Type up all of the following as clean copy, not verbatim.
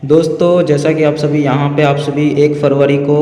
दोस्तों जैसा कि आप सभी यहाँ पे आप सभी 1 फरवरी को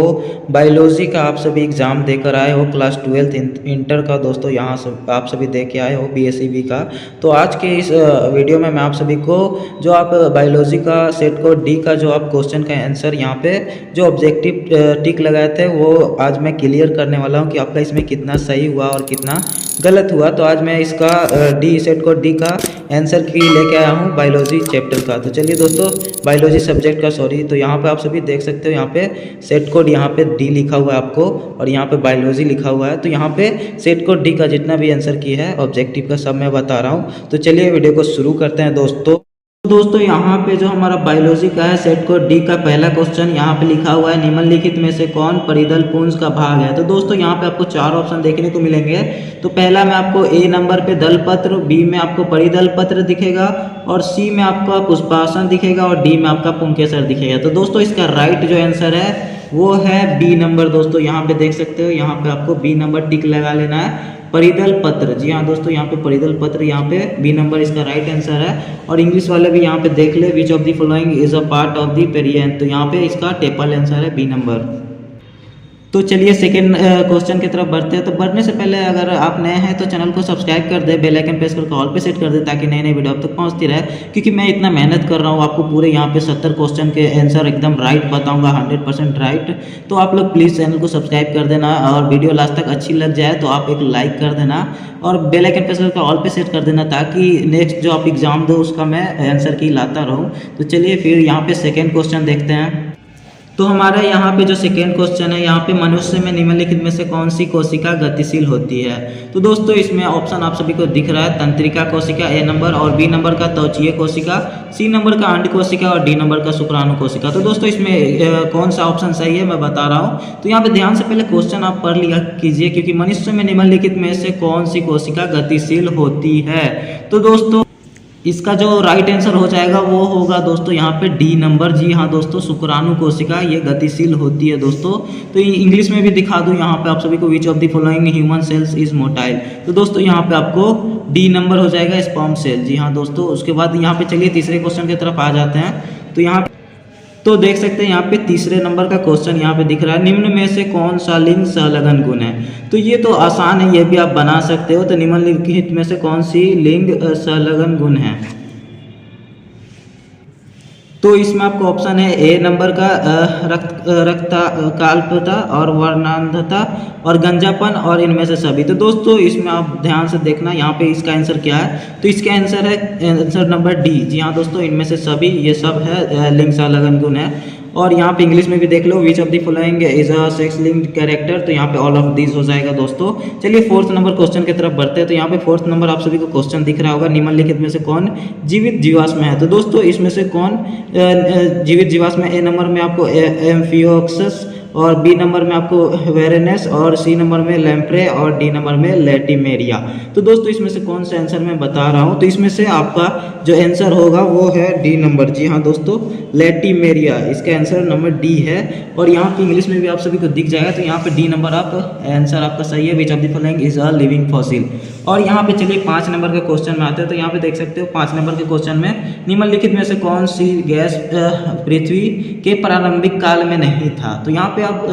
बायोलॉजी का आप सभी एग्ज़ाम देकर आए हो, क्लास 12th इंटर का दोस्तों यहाँ सब आप सभी दे के आए हो BSc का। तो आज के इस वीडियो में मैं आप सभी को जो आप बायोलॉजी का सेट कोड डी का जो आप क्वेश्चन का आंसर यहाँ पे जो ऑब्जेक्टिव टिक लगाए थे वो आज मैं क्लियर करने वाला हूँ कि आपका इसमें कितना सही हुआ और कितना गलत हुआ। तो आज मैं इसका डी सेट कोड डी का आंसर की लेके आया हूँ बायोलॉजी चैप्टर का। तो चलिए दोस्तों बायोलॉजी सब्जेक्ट का तो यहाँ पे आप सभी देख सकते हो, यहाँ पे सेट कोड यहाँ पे डी लिखा हुआ है आपको और यहाँ पे बायोलॉजी लिखा हुआ है। तो यहाँ पे सेट कोड डी का जितना भी आंसर की है ऑब्जेक्टिव का सब मैं बता रहा हूँ। तो चलिए वीडियो को शुरू करते हैं दोस्तों यहाँ पे जो हमारा बायोलॉजी का है सेट कोड डी का पहला क्वेश्चन यहाँ पे लिखा हुआ है, निम्नलिखित में से कौन परिदल पुंज का भाग है। तो दोस्तों यहाँ पे आपको 4 ऑप्शन देखने को मिलेंगे। तो पहला में आपको ए नंबर पे दल पत्र, बी में आपको परिदल पत्र दिखेगा और सी में आपका पुष्पासन दिखेगा और डी में आपका पुंकेसर दिखेगा। तो दोस्तों इसका राइट जो आंसर है वो है बी नंबर। दोस्तों यहाँ पे देख सकते हो, यहाँ पे आपको बी नंबर टिक लगा लेना है, परिदल पत्र। जी हाँ दोस्तों, यहाँ पे परिदल पत्र, यहाँ पे बी नंबर इसका राइट आंसर है। और इंग्लिश वाले भी यहाँ पे देख ले, विच of the following is a part of the पेरियन। तो यहाँ पे इसका टेपल आंसर है बी नंबर। तो चलिए सेकेंड क्वेश्चन की तरफ बढ़ते हैं। तो बढ़ने से पहले अगर आप नए हैं तो चैनल को सब्सक्राइब कर दे, बेल आइकन प्रेस करके ऑल पे सेट कर दे ताकि नई नई वीडियो आप तक पहुंचती रहे। क्योंकि मैं इतना मेहनत कर रहा हूं, आपको पूरे यहाँ पे 70 क्वेश्चन के आंसर एकदम राइट बताऊंगा, 100% राइट। तो आप लोग प्लीज़ चैनल को सब्सक्राइब कर देना और वीडियो लास्ट तक अच्छी लग जाए तो आप एक लाइक कर देना और बेल आइकन प्रेस करके ऑल पे सेट कर देना ताकि नेक्स्ट जो आप एग्जाम दो उसका मैं आंसर की लाता रहूँ। तो चलिए फिर यहाँ पे सेकेंड क्वेश्चन देखते हैं। तो हमारा यहाँ पे जो सेकेंड क्वेश्चन है, यहाँ पे मनुष्य में निम्नलिखित में से कौन सी कोशिका गतिशील होती है। तो दोस्तों इसमें ऑप्शन आप सभी को दिख रहा है, तंत्रिका कोशिका ए नंबर और बी नंबर का त्वचीय कोशिका, सी नंबर का अंड कोशिका और डी नंबर का शुक्राणु कोशिका। तो दोस्तों इसमें कौन सा ऑप्शन सही है मैं बता रहा हूँ। तो यहाँ पे ध्यान से पहले क्वेश्चन आप पढ़ लिया कीजिए, क्योंकि मनुष्य में निम्नलिखित में से कौन सी कोशिका गतिशील होती है। तो दोस्तों इसका जो राइट आंसर हो जाएगा वो होगा दोस्तों यहाँ पे डी नंबर। जी हाँ दोस्तों, शुक्राणु कोशिका ये गतिशील होती है दोस्तों। तो इंग्लिश में भी दिखा दूँ यहाँ पे आप सभी को, विच of the following human cells is motile. तो दोस्तों यहाँ पे आपको डी नंबर हो जाएगा, स्पर्म सेल। जी हाँ दोस्तों, उसके बाद यहाँ पे चलिए तीसरे क्वेश्चन की तरफ आ जाते हैं। तो यहाँ तो देख सकते हैं यहाँ पे तीसरे नंबर का क्वेश्चन यहाँ पे दिख रहा है, निम्न में से कौन सा लिंग संलग्न गुण है। तो ये तो आसान है, ये भी आप बना सकते हो। तो निम्नलिखित में से कौन सी लिंग संलग्न गुण है। तो इसमें आपको ऑप्शन है ए नंबर का रक्तकाल्पता और वर्णांधता और गंजापन और इनमें से सभी। तो दोस्तों इसमें आप ध्यान से देखना, यहाँ पे इसका आंसर क्या है। तो इसका आंसर है आंसर नंबर डी। जी हाँ दोस्तों, इनमें से सभी ये सब है लिंग संलग्न गुण है। और यहाँ पे इंग्लिश में भी देख लो, which of the following is a sex linked character. तो यहाँ पे ऑल ऑफ दिस हो जाएगा दोस्तों। चलिए फोर्थ नंबर क्वेश्चन की तरफ बढ़ते हैं। तो यहाँ पे फोर्थ नंबर आप सभी को क्वेश्चन दिख रहा होगा, निम्नलिखित में से कौन जीवित जीवाश्म है। तो दोस्तों इसमें से कौन जीवित जीवाश्म है। ए नंबर में आपको एम्फियोक्सस और बी नंबर में आपको वेरेनस और सी नंबर में लैम्प्रे और डी नंबर में लेटिमेरिया। तो दोस्तों इसमें से कौन सा आंसर मैं बता रहा हूँ। तो इसमें से आपका जो आंसर होगा वो है डी नंबर। जी हाँ दोस्तों, लेटिमेरिया इसका आंसर नंबर डी है। और यहाँ पे इंग्लिश में भी आप सभी को दिख जाएगा। तो यहाँ पे डी नंबर आप आंसर आपका सही है, विच of the following is a living fossil. और यहाँ पे चलिए 5 नंबर के क्वेश्चन में आते हैं। तो यहाँ पे देख सकते हो 5 नंबर के क्वेश्चन में, निम्नलिखित में से कौन सी गैस पृथ्वी के प्रारंभिक काल में नहीं था। तो यहाँ पे आप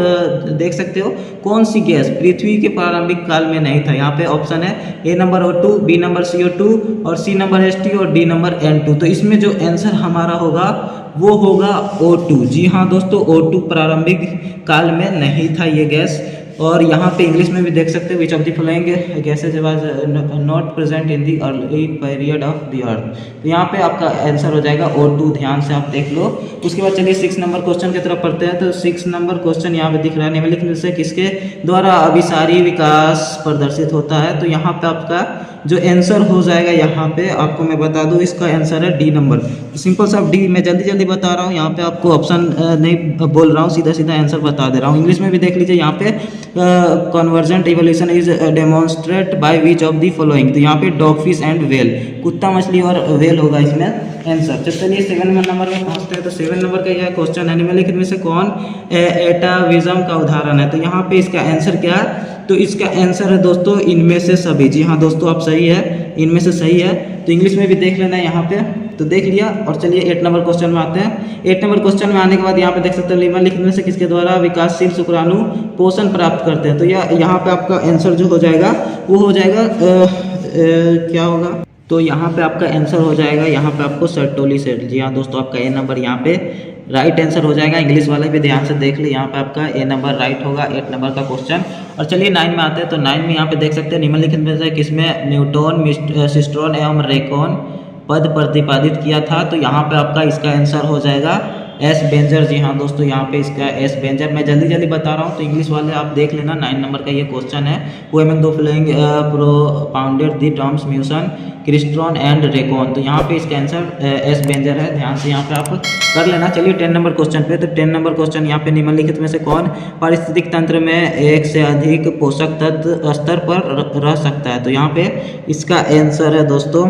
देख सकते हो कौन सी गैस पृथ्वी के प्रारंभिक काल में नहीं था। यहाँ पे ऑप्शन है ए number O2, B number CO2 और सी नंबर H2 और डी नंबर N2। तो इसमें जो आंसर हमारा होगा वो होगा O2। जी हाँ दोस्तों, O2 प्रारंभिक काल में नहीं था ये गैस। और यहाँ पे इंग्लिश में भी देख सकते हो, विच of the following gases was not present in the early period of the earth. तो यहाँ पे आपका आंसर हो जाएगा O2, ध्यान से आप देख लो। उसके बाद चलिए 6 नंबर क्वेश्चन की तरफ पढ़ते हैं। तो 6 नंबर क्वेश्चन यहाँ पे दिख रहा है, निम्नलिखित में से किसके द्वारा अभिसारी विकास प्रदर्शित होता है। तो यहाँ पे आपका जो आंसर हो जाएगा, यहाँ पे आपको मैं बता दूं इसका आंसर है डी नंबर। सिंपल सा डी, मैं जल्दी जल्दी बता रहा हूँ, यहाँ पे आपको ऑप्शन नहीं बोल रहा हूँ, सीधा सीधा आंसर बता दे रहा हूँ। इंग्लिश में भी देख लीजिए, यहाँ पे convergent evolution is demonstrate by which of the following. तो यहाँ पे डॉग फिश एंड वेल, कुत्ता मछली और वेल होगा इसमें आंसर। तो चलिए 7 नंबर में पहुँचते हैं। तो 7 नंबर का यह क्वेश्चन है, निम्नलिखित में से कौन एटाविज्म का उदाहरण है। तो यहाँ पे इसका आंसर क्या है। तो इसका आंसर है दोस्तों इनमें से सभी। जी हाँ दोस्तों, आप सही है, इनमें से सही है। तो इंग्लिश में भी देख लेना है यहाँ पे, तो देख लिया। और चलिए 8 नंबर क्वेश्चन में आते हैं। 8 नंबर क्वेश्चन में आने के बाद यहाँ पे देख सकते हो निम्नलिखित में से किसके द्वारा विकासशील शुक्राणु पोषण प्राप्त करते हैं। तो यहाँ पे आपका आंसर जो हो जाएगा वो हो जाएगा क्या होगा, तो यहाँ पे आपका आंसर हो जाएगा यहाँ पे आपको सर्टोली सेल। जी हाँ दोस्तों, आपका ए नंबर यहाँ पे राइट आंसर हो जाएगा। इंग्लिश वाले भी ध्यान से देख ले, यहाँ पे आपका ए नंबर राइट होगा 8 नंबर का क्वेश्चन। और चलिए 9 में आते हैं। तो 9 में यहाँ पे देख सकते हैं निम्नलिखित में से किसमें न्यूट्रॉन, सिस्ट्रॉन एवं रेकॉन पद प्रतिपादित किया था। तो यहाँ पे आपका इसका आंसर हो जाएगा एस बेंजर। जी हाँ दोस्तों, यहाँ पे इसका एस बेंजर। मैं जल्दी जल्दी बता रहा हूँ तो इंग्लिश वाले आप देख लेना। 9 नंबर का ये क्वेश्चन है। वो एम दो फ्लोइंग प्रोपाउंडेड दी टर्म्स म्यूसन, क्रिस्ट्रॉन एंड रेकॉन। तो यहाँ पे इसका आंसर एस बेंजर है। ध्यान से यहाँ पे आप कर लेना। चलिए 10 नंबर क्वेश्चन पे। तो 10 नंबर क्वेश्चन यहाँ पे निम्नलिखित में से कौन पारिस्थितिक तंत्र में एक से अधिक पोषक तत्व स्तर पर रह सकता है। तो यहाँ पे इसका आंसर है दोस्तों,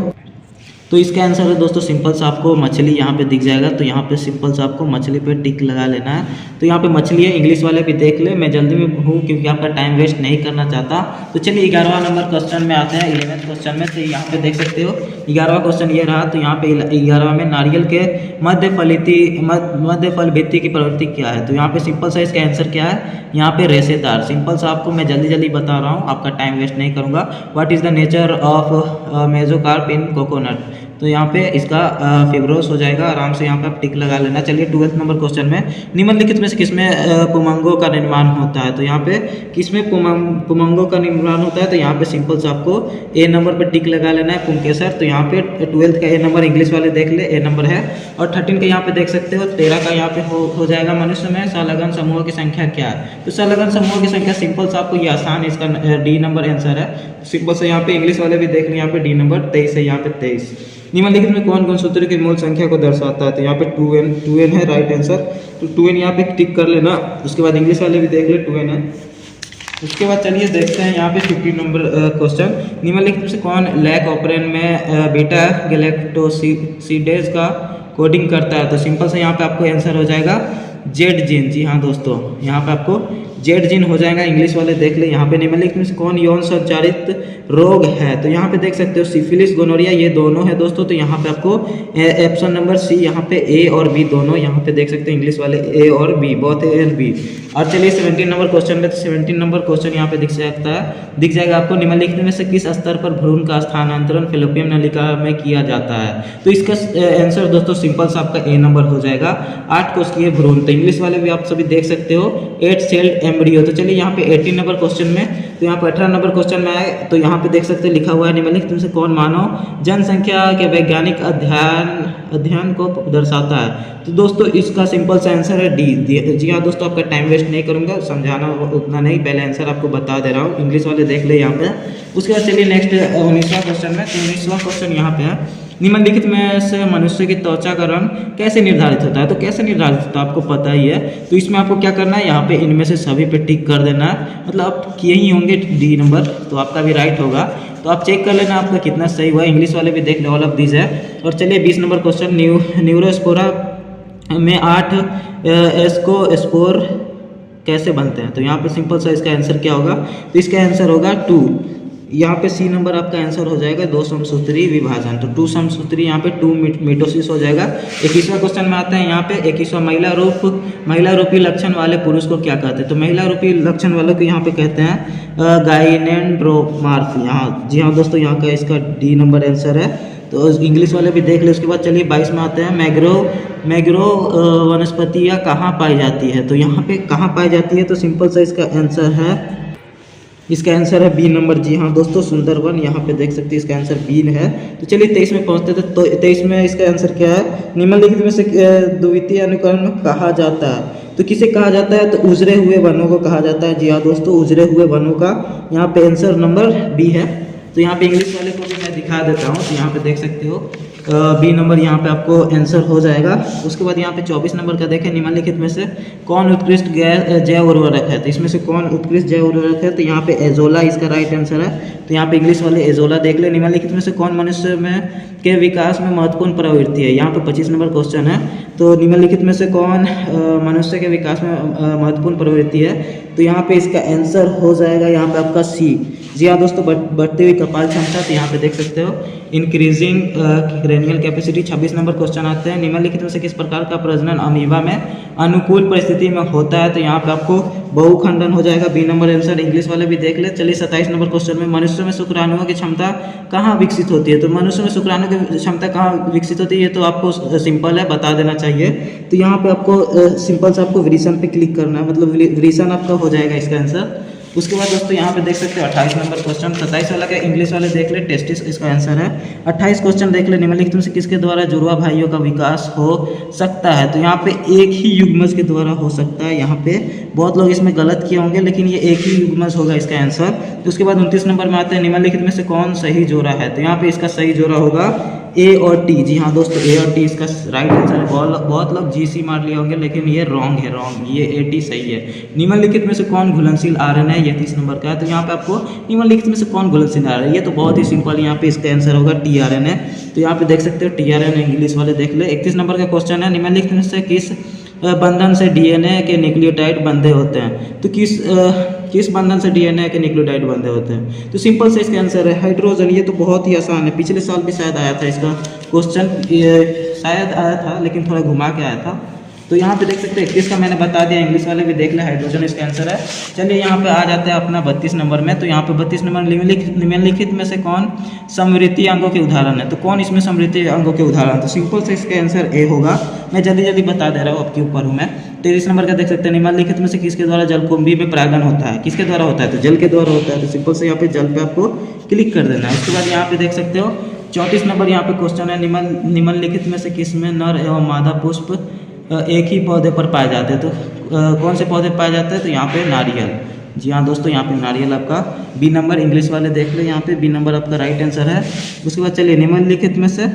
तो इसका आंसर है दोस्तों सिंपल सा आपको मछली यहाँ पे दिख जाएगा। तो यहाँ पे सिंपल सा आपको मछली पे टिक लगा लेना है। तो यहाँ पे मछली है, इंग्लिश वाले भी देख ले। मैं जल्दी में हूँ क्योंकि आपका टाइम वेस्ट नहीं करना चाहता। तो चलिए 11वां नंबर क्वेश्चन में आते हैं। 11वें क्वेश्चन में तो यहाँ पे देख सकते हो 11वां क्वेश्चन ये रहा। तो यहाँ पे 11वां में नारियल के मध्य फल भित्ति की प्रवृत्ति क्या है। तो यहाँ पे सिंपल सा इसका आंसर क्या है, यहाँ पे रेशेदार। सिंपल सा आपको मैं जल्दी जल्दी बता रहा हूँ, आपका टाइम वेस्ट नहीं करूँगा। What is the nature of mesocarp in coconut. तो यहाँ पे इसका फिब्रोस हो जाएगा। आराम से यहाँ पे आप टिक लगा लेना। चलिए 12वें नंबर क्वेश्चन में निम्नलिखित में से किसमें पुमंगों का निर्माण होता है। तो यहाँ पे किसमें पुमंगों का निर्माण होता है। तो यहाँ पे सिंपल से आपको ए नंबर पर टिक लगा लेना है, पुंकेसर। तो यहाँ पे 12th का ए नंबर इंग्लिश वाले देख ले, ए नंबर है। और 13 का यहाँ पे देख सकते हो 13 का यहाँ पे हो जाएगा मनुष्य में सहलगन समूह की संख्या क्या है। तो सहलगन समूह की संख्या सिंपल से आपको ये आसान, इसका डी नंबर आंसर है। सिंपल से यहाँ पे इंग्लिश वाले भी देख लें, यहाँ पे डी नंबर 23 है, यहाँ पे 23। निम्नलिखित में कौन कौन सूत्र की मूल संख्या को दर्शाता है। तो यहाँ पे 2n है राइट आंसर। तो 2n यहाँ पे टिक कर लेना। उसके बाद इंग्लिश वाले भी देख ले, 2n है। उसके बाद चलिए देखते हैं यहाँ पे 15 नंबर क्वेश्चन। निम्नलिखित में से कौन लैक ऑपरेन में बीटा गैलेक्टोसिडेज का कोडिंग करता है। तो सिंपल से यहाँ पे आपको आंसर हो जाएगा जेड जीन। जी हाँ दोस्तों, यहाँ पे आपको जेड जीन हो जाएगा। इंग्लिश वाले देख ले, यहाँ पे निम्नलिखित में से कौन यौन संचारित रोग है। तो यहाँ पे देख सकते हो सिफिलिस, गोनोरिया, ये दोनों है दोस्तों। तो यहाँ पे आपको ऑप्शन नंबर सी, यहाँ पे ए और बी दोनों यहाँ पे देख सकते हो। इंग्लिश वाले ए और B, both A and B. और चलिए 17 नंबर क्वेश्चन में। तो 17 नंबर क्वेश्चन यहाँ पे दिख जाएगा आपको। निम्नलिखित में से किस स्तर पर भ्रूण का स्थानांतरण फेलोपियन नलिका में किया जाता है। तो इसका आंसर दोस्तों सिंपल सा आपका ए नंबर हो जाएगा। 8 कोशिकीय भ्रूण। तो इंग्लिश वाले भी आप सभी देख सकते हो 8 सेल्ड एम्ब्रियो। तो चलिए यहाँ पे 18 नंबर क्वेश्चन में, तो यहाँ पे 18 नंबर क्वेश्चन में आए। तो यहाँ पे देख सकते हैं लिखा हुआ है निम्नलिखित में से कौन मानव जनसंख्या के वैज्ञानिक अध्ययन को दर्शाता है। तो दोस्तों इसका सिंपल सा आंसर है डी। जी हाँ दोस्तों, आपका टाइम वेस्ट नहीं करूंगा, समझाना उतना नहीं, पहले आंसर आपको बता दे रहा हूँ। इंग्लिश वाले देख ले यहाँ पे। उसके बाद चलिए नेक्स्ट 19वां क्वेश्चन में। तो 19वां क्वेश्चन यहाँ पे है निम्नलिखित में से मनुष्य की त्वचा का रंग कैसे निर्धारित होता है। तो कैसे निर्धारित होता है आपको पता ही है। तो इसमें आपको क्या करना है, यहाँ पे इनमें से सभी पे टिक कर देना है। मतलब आप किए ही होंगे डी नंबर, तो आपका भी राइट होगा। तो आप चेक कर लेना आपका कितना सही हुआ। इंग्लिश वाले भी देख ले, ऑल ऑफ दिस है। और चलिए 20 नंबर क्वेश्चन, न्यूरोस्पोरा में 8 एस्कोस्पोर कैसे बनते हैं। तो यहाँ पे सिंपल सा इसका आंसर क्या होगा। तो इसका आंसर होगा 2। यहाँ पे सी नंबर आपका आंसर हो जाएगा 2 समसूत्री विभाजन। तो 2 समसूत्री यहाँ पे 2 मिटोसिस हो जाएगा। 21वां क्वेश्चन में आते हैं यहाँ पे 21वां, महिला रूपी लक्षण वाले पुरुष को क्या कहते हैं। तो महिला रूपी लक्षण वालों को यहाँ पे कहते हैं गाइनेंड्रोमार्फ। यहाँ जी हाँ दोस्तों, यहाँ का इसका डी नंबर आंसर है। तो इंग्लिश वाले भी देख ले। उसके बाद चलिए 22 में आते हैं। मैग्रो वनस्पतियाँ कहाँ पाई जाती है। तो यहाँ पे कहाँ पाई जाती है। तो सिंपल सा इसका आंसर है बी नंबर। जी हाँ दोस्तों, सुंदरवन। यहाँ पे देख सकते हैं इसका आंसर बी है। तो चलिए 23 में पहुँचते थे। तो 23 में इसका आंसर क्या है, निम्नलिखित में से द्वितीय अनुकरण कहा जाता है। तो किसे कहा जाता है। तो उजरे हुए वनों को कहा जाता है। जी हाँ दोस्तों, उजरे हुए वनों का यहाँ पे आंसर नंबर बी है। तो यहाँ पे इंग्लिश वाले को भी मैं दिखा देता हूँ। तो यहाँ पे देख सकते हो बी नंबर यहाँ पे आपको आंसर हो जाएगा। उसके बाद यहाँ पे 24 नंबर का देखें, निम्नलिखित में से कौन उत्कृष्ट जैव उर्वरक है। तो इसमें से कौन उत्कृष्ट जैव उर्वरक है। तो यहाँ पे एजोला इसका राइट आंसर है। तो यहाँ पे इंग्लिश वाले एजोला देख ले। निम्नलिखित में से कौन मनुष्य में के विकास में महत्वपूर्ण प्रवृत्ति है। यहाँ पे 25 नंबर क्वेश्चन है। तो निम्नलिखित में से कौन मनुष्य के विकास में महत्वपूर्ण प्रवृत्ति है। तो यहाँ पे इसका आंसर हो जाएगा यहाँ पे आपका सी। जी हाँ दोस्तों, बढ़ती हुई कपाल क्षमता, तो यहाँ पे देख सकते हो increasing cranial capacity. 26 number question आते हैं, निम्नलिखित में से किस प्रकार का प्रजनन अमीबा में अनुकूल परिस्थिति में होता है, तो यहाँ पे आपको बहुखंडन हो जाएगा, बी नंबर आंसर। इंग्लिश वाले भी देख ले। चलिए 27 नंबर क्वेश्चन में, मनुष्य में शुक्राणुओं की क्षमता कहाँ विकसित होती है, तो मनुष्य में शुक्राणु की क्षमता कहाँ विकसित होती है, ये तो आपको सिंपल है, बता देना चाहिए। तो यहाँ पे आपको सिंपल से आपको वृषण पे क्लिक करना है, मतलब वृषण आपका हो जाएगा इसका आंसर। उसके बाद दोस्तों यहाँ पे देख सकते हो 28 नंबर क्वेश्चन। 27 वाला का इंग्लिश वाले देख ले, टेस्टिस इसका आंसर है। 28 क्वेश्चन देख ले, निम्नलिखित में से किसके द्वारा जुड़वा भाइयों का विकास हो सकता है, तो यहाँ पे एक ही युग्मज के द्वारा हो सकता है। यहाँ पे बहुत लोग इसमें गलत किए होंगे, लेकिन ये एक ही युग्मज होगा इसका आंसर। तो उसके बाद 29 नंबर में आते हैं, निम्नलिखित में से कौन सही जोड़ा है, तो यहाँ पे इसका सही जोड़ा होगा ए और टी। जी हाँ दोस्तों, ए और टी इसका राइट आंसर है। बहुत लोग जीसी मार लिए होंगे, लेकिन ये रॉन्ग है, रॉन्ग, ये ए टी सही है। निम्नलिखित में से कौन घुलनशील आयरन है, ये 30 नंबर का है। तो यहाँ पे आपको निम्नलिखित में से कौन घुलनशील आयरन है, ये तो बहुत ही सिंपल, यहाँ पे इसका आंसर होगा टी आर एन है। तो यहाँ पे देख सकते हो टी आर एन, इंग्लिश वाले देख ले। 31 नंबर का क्वेश्चन है, निम्नलिखित में से किस बंधन से डीएनए के न्यूक्लियोटाइड बंधे होते हैं, तो किस बंधन से डीएनए के न्यूक्लियोटाइड बंधे होते हैं, तो सिंपल से इसका आंसर है हाइड्रोजन। ये तो बहुत ही आसान है, पिछले साल भी शायद आया था इसका क्वेश्चन, शायद आया था लेकिन थोड़ा घुमा के आया था। तो यहाँ पे देख सकते हैं 21 का मैंने बता दिया, इंग्लिश वाले भी देख ले, हाइड्रोजन इसका आंसर है। चलिए यहाँ पे आ जाते हैं अपना 32 नंबर में। तो यहाँ पे 32 नंबर, निम्नलिखित में से कौन समृद्धि अंगों के उदाहरण है, तो कौन इसमें समृद्धि अंगों के उदाहरण, तो सिंपल से इसका आंसर ए होगा। मैं जल्दी बता दे रहा हूँ, आपके ऊपर हूँ मैं। 23 नंबर का देख सकते हैं, निम्नलिखित में से किसके द्वारा जलकुंभी में परागण होता है, किसके द्वारा होता है, तो जल के द्वारा होता है। तो सिंपल से यहाँ पे जल पे आपको क्लिक कर देना है। उसके बाद यहाँ पे देख सकते हो 34 नंबर यहाँ पे क्वेश्चन है, निम्नलिखित में से किसमें नर एवं मादा पुष्प एक ही पौधे पर पाए जाते हैं, तो कौन से पौधे पाए जाते हैं, तो यहाँ पे नारियल। जी हाँ दोस्तों, यहाँ पे नारियल आपका बी नंबर, इंग्लिश वाले देख ले, यहाँ पे बी नंबर आपका राइट आंसर है। उसके बाद चलिए, निम्नलिखित में से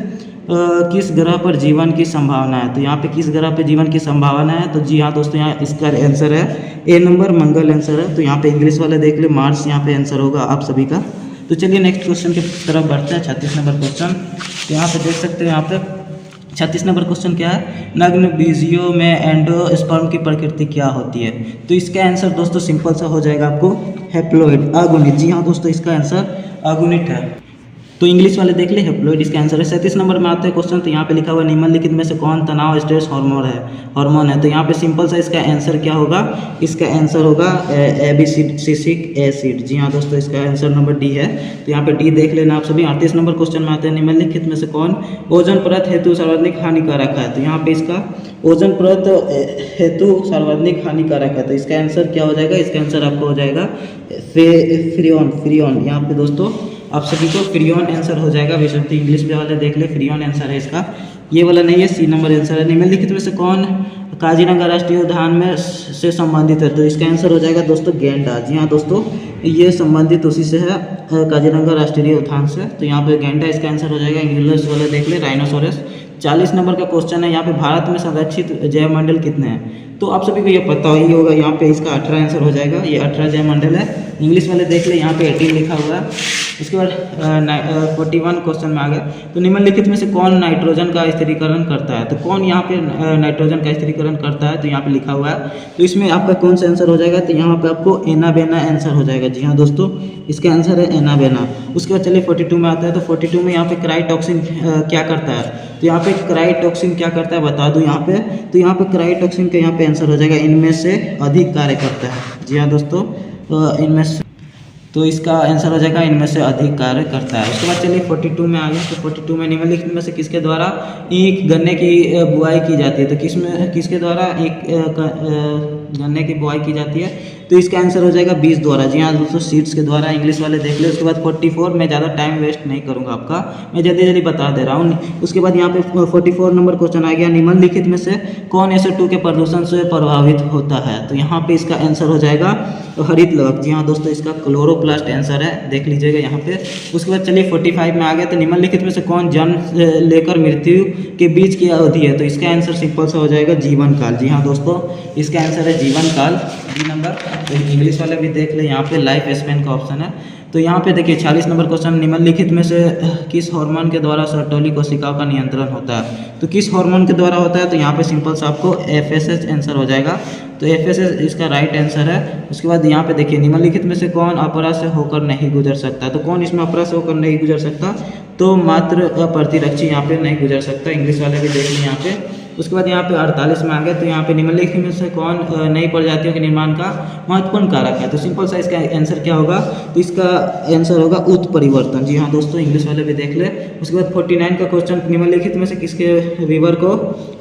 किस ग्रह पर जीवन की संभावना है, तो यहाँ पे किस ग्रह पे जीवन की संभावना है, तो जी हाँ दोस्तों, यहाँ इसका आंसर है ए नंबर, मंगल आंसर है। तो यहाँ पे इंग्लिश वाले देख ले, मार्स यहाँ पे आंसर होगा आप सभी का। तो चलिए नेक्स्ट क्वेश्चन की तरफ बढ़ते हैं, 36 नंबर क्वेश्चन। तो यहाँ पे देख सकते हैं, यहाँ पे 36 नंबर क्वेश्चन क्या है, नग्न बीजियों में एंडोस्पर्म की प्रकृति क्या होती है, तो इसका आंसर दोस्तों सिंपल सा हो जाएगा आपको हैप्लॉइड, अगुणित। जी हाँ दोस्तों, इसका आंसर अगुणित है। तो इंग्लिश वाले देख ले, हैप्लॉइड इसका आंसर है। 37 नंबर में आते हैं क्वेश्चन। तो यहाँ पे लिखा हुआ है, निम्नलिखित में से कौन तनाव स्ट्रेस हार्मोन है, तो यहाँ पे सिंपल सा इसका आंसर क्या होगा, इसका आंसर होगा एबिसिसिक एसिड। जी हाँ दोस्तों, इसका आंसर नंबर डी है। तो यहाँ पे डी देख लेना आप सभी। 38 नंबर क्वेश्चन में आते हैं, निम्नलिखित में से कौन ओजोन परत हेतु सर्वाधिक हानिकारक है, तो यहाँ पे इसका ओजोन परत हेतु सर्वाधिक हानिकारक है, तो इसका आंसर क्या हो जाएगा, इसका आंसर आपको हो जाएगा फ्रियोन। यहाँ पे दोस्तों आप सभी को फ्रियोन आंसर हो जाएगा। विशुद्धि इंग्लिश वाले देख ले, फ्रियोन आंसर है इसका, ये वाला नहीं है, सी नंबर आंसर है। निम्नलिखित में से कौन काजीरंगा राष्ट्रीय उद्यान में से संबंधित है, तो इसका आंसर हो जाएगा दोस्तों गैंडा। जी हाँ दोस्तों, ये संबंधित उसी से है, काजीरंगा राष्ट्रीय उद्यान से। तो यहाँ पे गैंडा इसका आंसर हो जाएगा। इंग्लिश वाले देख ले, राइनोसोरस। 40 नंबर का क्वेश्चन है, यहाँ पे भारत में संरक्षित जैवमंडल कितने हैं, तो आप सभी को ये पता ही होगा, यहाँ पे इसका 18 आंसर हो जाएगा। ये 18 जैवमंडल है। इंग्लिश वाले देख ले, यहाँ पे 18 लिखा हुआ है। इसके बाद 41 क्वेश्चन में आ गए। तो निम्नलिखित में से कौन नाइट्रोजन का स्थिरीकरण करता है, तो कौन यहाँ पे नाइट्रोजन का स्थिरीकरण करता है, तो यहाँ पे लिखा हुआ है। तो इसमें आपका कौन सा आंसर हो जाएगा, तो यहाँ पे आपको एनाबेना आंसर हो जाएगा। जी हाँ दोस्तों, इसका आंसर है एनाबेना। उसके बाद चलिए 42 में आता है। तो 42 में यहाँ पे क्राइटॉक्सिन क्या करता है, तो यहाँ पे क्राइटॉक्सिन क्या करता है बता दूँ यहाँ पे, तो यहाँ पे क्राइटॉक्सिन का यहाँ पे आंसर हो जाएगा इनमें से अधिक कार्य करता है। जी हाँ दोस्तों, इनमें से, तो इसका आंसर हो जाएगा इनमें से अधिक कार्य करता है। उसके बाद चलिए 42 में आ गए। तो 42 में निम्नलिखित में से किसके द्वारा एक गन्ने की बुआई की जाती है, तो किसके द्वारा एक गन्ने की बुआई की जाती है, तो इसका आंसर हो जाएगा 20 द्वारा। जी हाँ दोस्तों, सीड्स के द्वारा। इंग्लिश वाले देख ले। उसके बाद 44 में ज़्यादा टाइम वेस्ट नहीं करूँगा आपका, मैं जल्दी बता दे रहा हूँ। उसके बाद यहाँ पे 44 नंबर क्वेश्चन आ गया, निम्नलिखित में से कौन SO2 के प्रदूषण से प्रभावित होता है, तो यहाँ पे इसका आंसर हो जाएगा हरित लवक। जी हाँ दोस्तों, इसका क्लोरोप्लास्ट आंसर है, देख लीजिएगा यहाँ पे। उसके बाद चलिए 45 में आ गया। तो निम्नलिखित में से कौन जन्म लेकर मृत्यु के बीच की अवधि है, तो इसका आंसर सिंपल सा हो जाएगा जीवन काल। जी हाँ दोस्तों, इसका आंसर है जीवन काल, बी नंबर। तो इंग्लिश वाले भी देख ले, यहाँ पे लाइफ स्पैन का ऑप्शन है। तो यहाँ पे देखिए 46 नंबर क्वेश्चन, निम्नलिखित में से किस हार्मोन के द्वारा सर्टोली कोशिकाओं का नियंत्रण होता है? तो किस हार्मोन के द्वारा होता है? तो यहाँ पे सिंपल सा आपको FSH आंसर हो जाएगा। तो FSH इसका राइट आंसर है। उसके बाद यहाँ पे देखिए निम्नलिखित में से कौन अपरा से होकर नहीं गुजर सकता? तो कौन इसमें अपरा से होकर नहीं गुजर सकता? तो मात्र प्रतिरक्षी यहाँ पे नहीं गुजर सकता। इंग्लिश वाले भी देख लें यहाँ पे। उसके बाद यहाँ पे 48 में आ गए। तो यहाँ पे निम्नलिखित में से कौन नई प्रजातियों के निर्माण का महत्वपूर्ण कारक है? तो सिंपल सा इसका आंसर क्या होगा? तो इसका आंसर होगा उत्परिवर्तन। जी हाँ दोस्तों, इंग्लिश वाले भी देख ले। उसके बाद 49 का क्वेश्चन, निम्नलिखित में से किसके वीवर को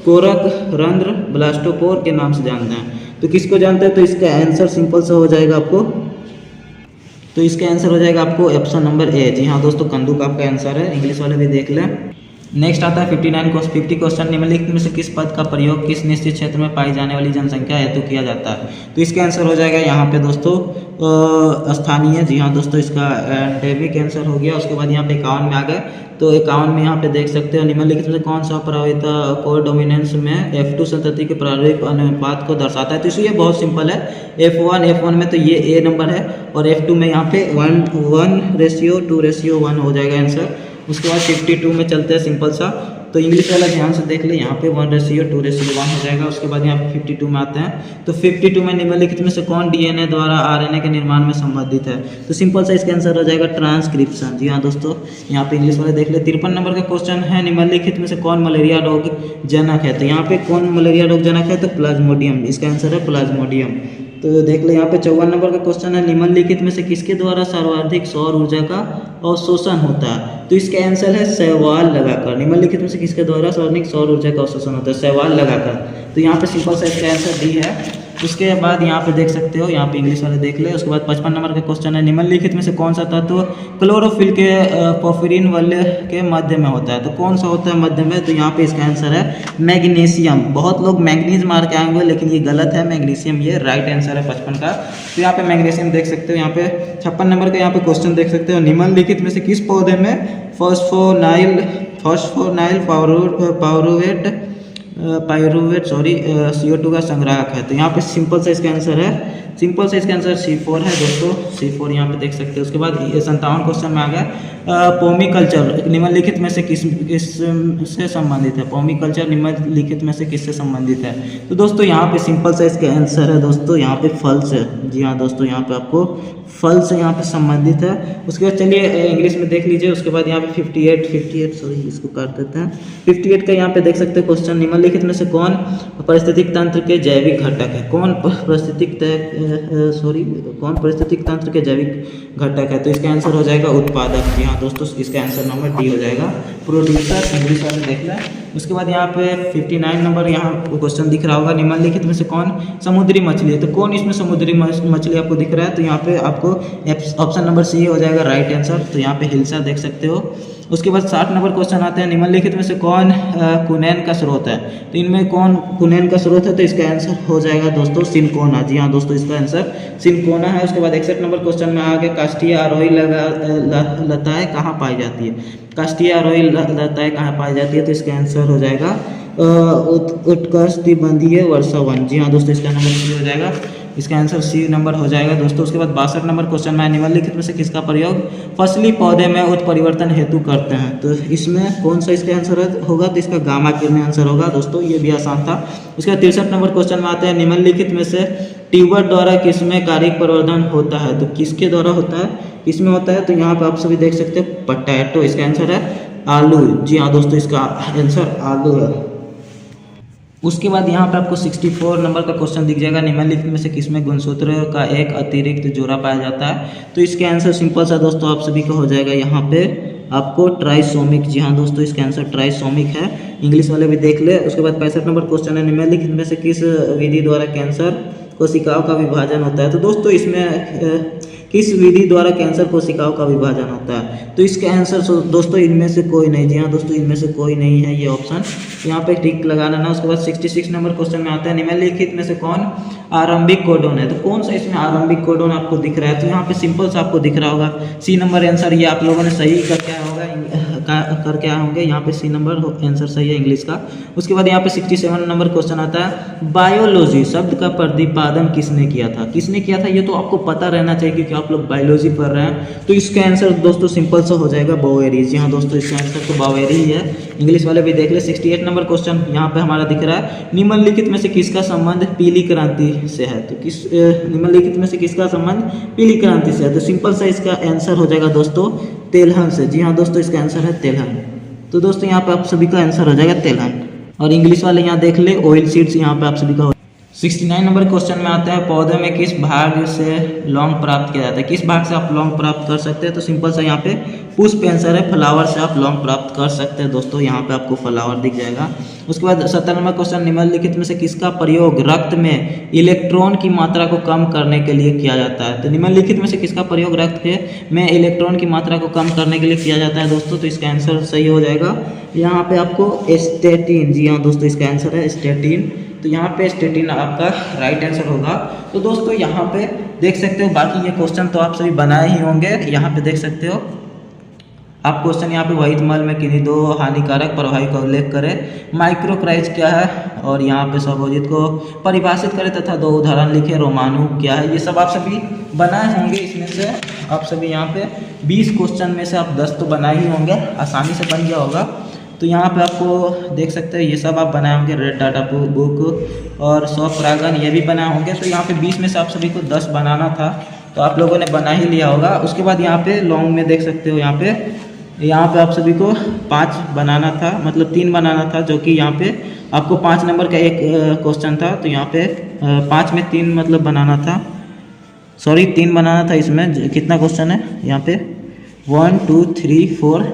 कोरक रंध्र ब्लास्टोपोर के नाम से जानते हैं? तो किसको जानते हैं? तो इसका आंसर सिंपल सा हो जाएगा आपको, तो इसका आंसर हो जाएगा आपको ऑप्शन नंबर ए। जी हाँ दोस्तों, कद्दू का आपका आंसर है। इंग्लिश वाले भी देख लें। नेक्स्ट आता है 50 क्वेश्चन, निम्नलिखित में से किस पद का प्रयोग किस निश्चित क्षेत्र में पाई जाने वाली जनसंख्या हेतु किया जाता है? तो इसका आंसर हो जाएगा यहाँ पे दोस्तों स्थानीय। जी हाँ दोस्तों, इसका एंडेमिक आंसर हो गया। उसके बाद यहाँ पे 51 में आ गए। तो 51 में यहाँ पे देख सकते हो, निम्नलिखित में से कौन सा प्रभाविता कोडोमिनेंस में F2 संतति के प्रारंभिक अनुपात को दर्शाता है? तो इसलिए बहुत सिंपल है। F1 में तो ये A नंबर है, और F2 में यहाँ पे 1:2:1 हो जाएगा आंसर। उसके बाद 52 में चलते हैं सिंपल सा। तो इंग्लिश वाला ध्यान से देख ले, यहाँ पे 1:2:1 हो जाएगा। उसके बाद यहाँ पे 52 में आते हैं। तो 52 में निम्नलिखित में से कौन DNA द्वारा RNA के निर्माण में संबंधित है? तो सिंपल सा इसका आंसर हो जाएगा ट्रांसक्रिप्शन। जी हाँ दोस्तों, यहाँ पे इंग्लिश वाले देख ले। 53 नंबर का क्वेश्चन है, निम्नलिखित में से कौन मलेरिया रोग जनक है? तो यहाँ पे कौन मलेरिया रोग जनक है? तो प्लाज्मोडियम, इसका आंसर है प्लाज्मोडियम। तो देख ले यहाँ पे 54 नंबर का क्वेश्चन है, निम्नलिखित में से किसके द्वारा सर्वाधिक सौर ऊर्जा का अवशोषण होता है? तो इसका आंसर है शैवाल लगाकर। निम्नलिखित में से किसके द्वारा सर्वाधिक सौर ऊर्जा का अवशोषण होता है? शैवाल लगाकर। तो यहाँ पे सिंपल सा इसका आंसर डी है। उसके बाद यहाँ पे देख सकते हो, यहाँ पे इंग्लिश वाले देख ले। उसके बाद 55 नंबर का क्वेश्चन है, निम्नलिखित में से कौन सा तत्व क्लोरोफिल के पोर्फिरिन वलय के मध्य में होता है? तो कौन सा होता है मध्य में? तो यहाँ पे इसका आंसर है मैग्नीशियम। बहुत लोग मैग्नीज मार के आएंगे, लेकिन ये गलत है, मैग्नीशियम ये राइट आंसर है 55 का। तो यहाँ पे मैग्नीशियम देख सकते हो। यहाँ पे 56 नंबर का यहाँ पे क्वेश्चन देख सकते हो, निम्नलिखित में से किस पौधे में फॉस्फोनाइल पायरुवेट CO2 का संग्राहक है? तो यहाँ पे सिंपल सा इसका आंसर है, C4 है दोस्तों, C4 यहाँ पे देख सकते हो। उसके बाद 57 क्वेश्चन में आ गया, पोमीकल्चर निम्नलिखित में से किस से संबंधित है? पोमीकल्चर निम्नलिखित में से किससे संबंधित है? तो दोस्तों यहाँ पे सिंपल सा इसका आंसर है दोस्तों, यहाँ पे फल से। जी हाँ दोस्तों, यहाँ पे आपको फल से यहाँ पे संबंधित है। उसके बाद चलिए इंग्लिश में देख लीजिए। उसके बाद यहाँ पे 58 सॉरी इसको काट देते हैं। 58 का यहाँ पे देख सकते हैं क्वेश्चन, निम्नलिखित में से कौन पारिस्थितिक तंत्र के जैविक घटक है? कौन पारिस्थितिक तंत्र के जैविक घटक है? तो इसका आंसर हो जाएगा उत्पादक। जी हाँ दोस्तों, इसका आंसर नंबर डी हो जाएगा, प्रोड्यूसर। इंग्लिश वाले देख लें। उसके बाद यहाँ पे 59 नंबर यहाँ क्वेश्चन दिख रहा होगा, निम्नलिखित में से कौन समुद्री मछली है? तो कौन इसमें समुद्री मछली आपको दिख रहा है? तो यहाँ पे आपको ऑप्शन नंबर सी हो जाएगा राइट आंसर। तो यहाँ पे हिल्सा देख सकते हो। उसके बाद 60 नंबर क्वेश्चन आते हैं, निम्नलिखित में से कौन कुनैन का स्रोत है? तो इनमें कौन कुनैन का स्रोत है? तो इसका आंसर हो जाएगा दोस्तों सिनकोना। जी हाँ दोस्तों, इसका आंसर सिनकोना है। उसके बाद 61 नंबर क्वेश्चन में आगे काष्ठीय आरोही लताएं कहाँ पाई जाती है? काष्ठीय आरोही लताएं कहाँ पाई जाती है? तो इसका आंसर हो जाएगा उत्कर्षबंधीय वर्षावन। जी हाँ दोस्तों, इसका नंबर सी हो जाएगा, इसका आंसर सी नंबर हो जाएगा दोस्तों। उसके बाद 62 नंबर क्वेश्चन में निम्नलिखित में से किसका प्रयोग फसली पौधे में उत्परिवर्तन हेतु करते हैं? तो इसमें कौन सा इसका आंसर होगा? तो इसका गामा किरण आंसर होगा दोस्तों, ये भी आसान था। उसके बाद 63 नंबर क्वेश्चन में आते हैं, निम्नलिखित में से ट्यूबर द्वारा किसमें कारिक प्रवर्धन होता है? तो किसके द्वारा होता है, किसमें होता है? तो यहाँ पे आप सभी देख सकते हो पोटैटो, इसका आंसर है आलू। जी हाँ दोस्तों, इसका आंसर आलू है। उसके बाद यहाँ पे आपको 64 नंबर का क्वेश्चन दिख जाएगा, निम्नलिखित में से किसमें गुणसूत्र का एक अतिरिक्त जोड़ा पाया जाता है? तो इसके आंसर सिंपल सा दोस्तों आप सभी का हो जाएगा यहाँ पे आपको ट्राइसोमिक। जी हाँ दोस्तों, इसका आंसर ट्राइसोमिक है। इंग्लिश वाले भी देख ले। उसके बाद 65 नंबर क्वेश्चन है, निम्नलिखित में से किस विधि द्वारा कैंसर कोशिकाओं का विभाजन होता है? तो दोस्तों इसमें किस विधि द्वारा कैंसर कोशिकाओं का विभाजन होता है? तो इसका आंसर दोस्तों इनमें से कोई नहीं। जी हाँ दोस्तों, इनमें से कोई नहीं है ये ऑप्शन, यहाँ पे टिक लगा लेना। उसके बाद 66 नंबर क्वेश्चन में आता है, निम्नलिखित में से कौन आरंभिक कोडोन है? तो कौन सा इसमें आरंभिक कोडोन आपको दिख रहा है? तो यहाँ पे सिंपल सा आपको दिख रहा होगा सी नंबर आंसर। ये आप लोगों ने सही का क्या होगा करके आए होंगे। यहाँ पे सी नंबर आंसर सही है इंग्लिश का। उसके बाद यहाँ पे 67 नंबर क्वेश्चन आता है, बायोलॉजी शब्द का प्रतिपादन किसने किया था? किसने किया था ये तो आपको पता रहना चाहिए क्योंकि आप लोग बायोलॉजी पढ़ रहे हैं। तो इसका आंसर दोस्तों सिंपल सा हो जाएगा बावेरी। जी हाँ दोस्तों, इसका आंसर तो बावेरी ही है। इंग्लिश वाले भी देख ले। 68 नंबर क्वेश्चन यहाँ पे हमारा दिख रहा है, निम्नलिखित में से किसका संबंध पीली क्रांति से है? तो निम्नलिखित में से किसका संबंध पीली क्रांति से है? तो सिंपल सा इसका आंसर हो जाएगा दोस्तों तेलहन से। जी हाँ दोस्तों, इसका आंसर है तेलहन। तो दोस्तों यहाँ पे आप सभी का आंसर हो जाएगा तेलहन। और इंग्लिश वाले यहाँ देख ले, ऑयल सीड्स यहाँ पे आप सभी का। 69 नंबर क्वेश्चन में आता है, पौधे में किस भाग से लौंग प्राप्त किया जाता है? किस भाग से आप लौंग प्राप्त कर सकते हैं? तो सिंपल सा यहाँ पे पुष्प आंसर है, फ्लावर से आप लौंग प्राप्त कर सकते हैं दोस्तों। यहाँ पे आपको फ्लावर दिख जाएगा। उसके बाद 70 नंबर क्वेश्चन, निम्नलिखित में से किसका प्रयोग रक्त में इलेक्ट्रॉन की मात्रा को कम करने के लिए किया जाता है? तो निम्नलिखित में से किसका प्रयोग रक्त में इलेक्ट्रॉन की मात्रा को कम करने के लिए किया जाता है दोस्तों? तो इसका आंसर सही हो जाएगा यहाँ पे आपको स्टेटिन। जी हाँ दोस्तों, इसका आंसर है स्टेटिन। तो यहाँ पे स्टेटिन आपका राइट आंसर होगा। तो दोस्तों यहाँ पे देख सकते हो, बाकी ये क्वेश्चन तो आप सभी बनाए ही होंगे। यहाँ पे देख सकते हो आप क्वेश्चन यहाँ पे वहित मल में किन्हीं दो हानिकारक प्रभावी का उल्लेख करें, माइक्रोक्राइज क्या है, और यहाँ पे सर्वोजित को परिभाषित करें तथा दो उदाहरण लिखे, रोमाणु क्या है। ये सब आप सभी बनाए होंगे। इसमें से आप सभी यहाँ पे 20 क्वेश्चन में से आप 10 तो बनाए ही होंगे, आसानी से बन गया होगा। तो यहाँ पे आपको देख सकते हैं ये सब आप बनाए होंगे, रेड डाटा बुक और स्वपरागन ये भी बनाए होंगे। तो यहाँ पे 20 में से आप सभी को 10 बनाना था, तो आप लोगों ने बना ही लिया होगा। उसके बाद यहाँ पे लॉन्ग में देख सकते हो, यहाँ पे आप सभी को 5 बनाना था, मतलब 3 बनाना था, जो कि यहाँ पे आपको 5 नंबर का एक क्वेश्चन था। तो यहाँ पे 5 में 3 मतलब बनाना था, सॉरी 3 बनाना था। इसमें कितना क्वेश्चन है यहाँ पे 1 2 3 4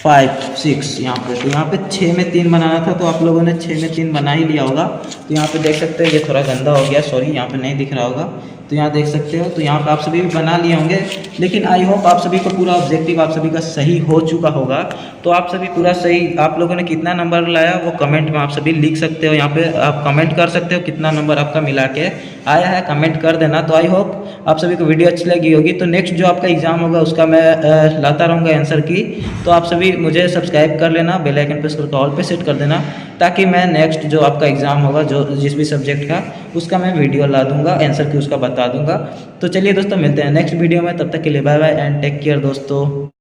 5 6 यहाँ पे। तो यहाँ पे 6 में 3 बनाना था, तो आप लोगों ने 6 में 3 बना ही लिया होगा। तो यहाँ पे देख सकते हो ये थोड़ा गंदा हो गया, सॉरी यहाँ पे नहीं दिख रहा होगा। तो यहाँ देख सकते हो, तो यहाँ पे आप सभी भी बना लिए होंगे। लेकिन आई होप आप सभी को पूरा ऑब्जेक्टिव आप सभी का सही हो चुका होगा। तो आप सभी पूरा सही, आप लोगों ने कितना नंबर लाया वो कमेंट में आप सभी लिख सकते हो। यहाँ पे आप कमेंट कर सकते हो कितना नंबर आपका मिला के आया है, कमेंट कर देना। तो आई होप आप सभी को वीडियो अच्छी लगी होगी। तो नेक्स्ट जो आपका एग्जाम होगा उसका मैं लाता रहूँगा आंसर की। तो आप सभी मुझे सब्सक्राइब कर लेना, बेल आइकन प्रेस करके ऑल पे सेट कर देना, ताकि मैं नेक्स्ट जो आपका एग्जाम होगा जो जिस भी सब्जेक्ट का, उसका मैं वीडियो ला दूंगा, आंसर की उसका बता दूंगा। तो चलिए दोस्तों, मिलते हैं नेक्स्ट वीडियो में। तब तक के लिए bye bye and take care दोस्तों।